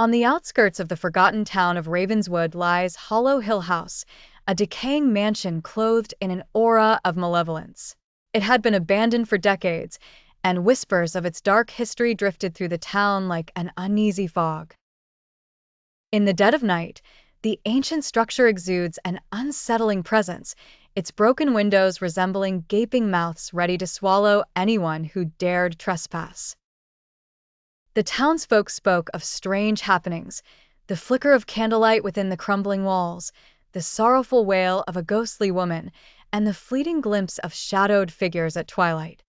On the outskirts of the forgotten town of Ravenswood lies Hollow Hill House, a decaying mansion clothed in an aura of malevolence. It had been abandoned for decades, and whispers of its dark history drifted through the town like an uneasy fog. In the dead of night, the ancient structure exudes an unsettling presence, its broken windows resembling gaping mouths ready to swallow anyone who dared trespass. The townsfolk spoke of strange happenings, the flicker of candlelight within the crumbling walls, the sorrowful wail of a ghostly woman, and the fleeting glimpse of shadowed figures at twilight.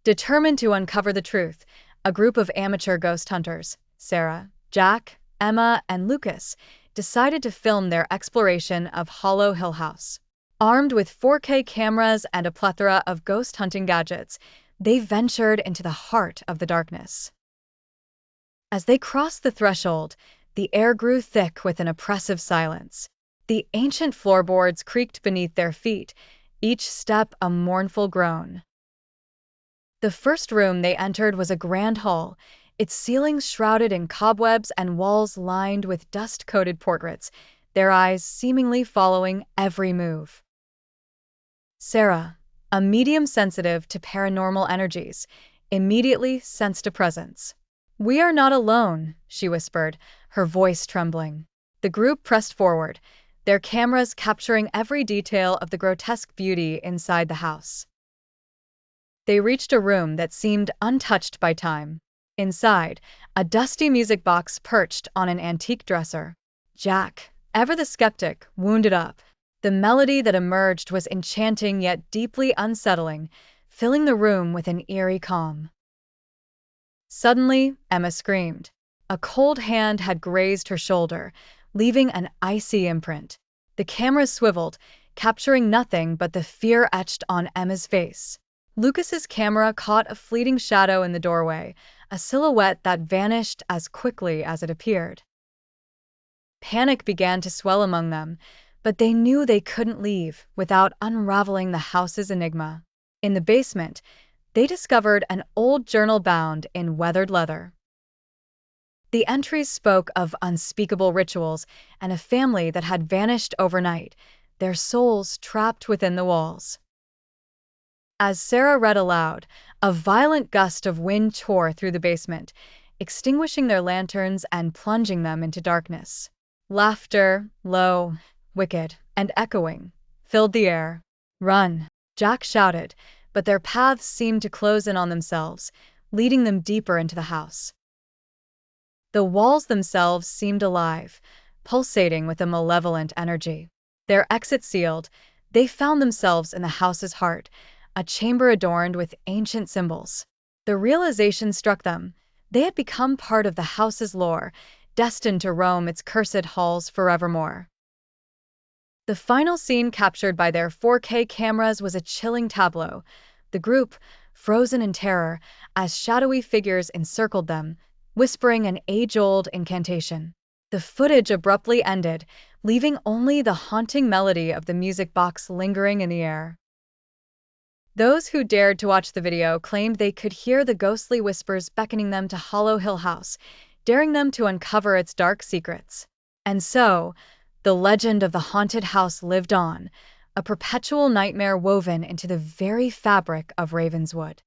Determined to uncover the truth, a group of amateur ghost hunters, Sarah, Jack, Emma, and Lucas, decided to film their exploration of Hollow Hill House. Armed with 4K cameras and a plethora of ghost hunting gadgets, they ventured into the heart of the darkness. As they crossed the threshold, the air grew thick with an oppressive silence. The ancient floorboards creaked beneath their feet, each step a mournful groan. The first room they entered was a grand hall, its ceilings shrouded in cobwebs and walls lined with dust-coated portraits, their eyes seemingly following every move. Sarah, a medium sensitive to paranormal energies, immediately sensed a presence. "We are not alone," she whispered, her voice trembling. The group pressed forward, their cameras capturing every detail of the grotesque beauty inside the house. They reached a room that seemed untouched by time. Inside, a dusty music box perched on an antique dresser. Jack, ever the skeptic, wounded up. The melody that emerged was enchanting yet deeply unsettling, filling the room with an eerie calm. Suddenly, Emma screamed. A cold hand had grazed her shoulder, leaving an icy imprint. The camera swiveled, capturing nothing but the fear etched on Emma's face. Lucas's camera caught a fleeting shadow in the doorway, a silhouette that vanished as quickly as it appeared. Panic began to swell among them, but they knew they couldn't leave without unraveling the house's enigma. In the basement, they discovered an old journal bound in weathered leather. The entries spoke of unspeakable rituals and a family that had vanished overnight, their souls trapped within the walls. As Sarah read aloud, a violent gust of wind tore through the basement, extinguishing their lanterns and plunging them into darkness. Laughter, low, wicked, and echoing, filled the air. "Run!" Jack shouted, but their paths seemed to close in on themselves, leading them deeper into the house. The walls themselves seemed alive, pulsating with a malevolent energy. Their exit sealed, they found themselves in the house's heart, a chamber adorned with ancient symbols. The realization struck them. They had become part of the house's lore, destined to roam its cursed halls forevermore. The final scene captured by their 4K cameras was a chilling tableau, the group frozen in terror as shadowy figures encircled them, whispering an age-old incantation. The footage abruptly ended, leaving only the haunting melody of the music box lingering in the air. Those who dared to watch the video claimed they could hear the ghostly whispers beckoning them to Hollow Hill House, daring them to uncover its dark secrets. And so, the legend of the haunted house lived on, a perpetual nightmare woven into the very fabric of Ravenswood.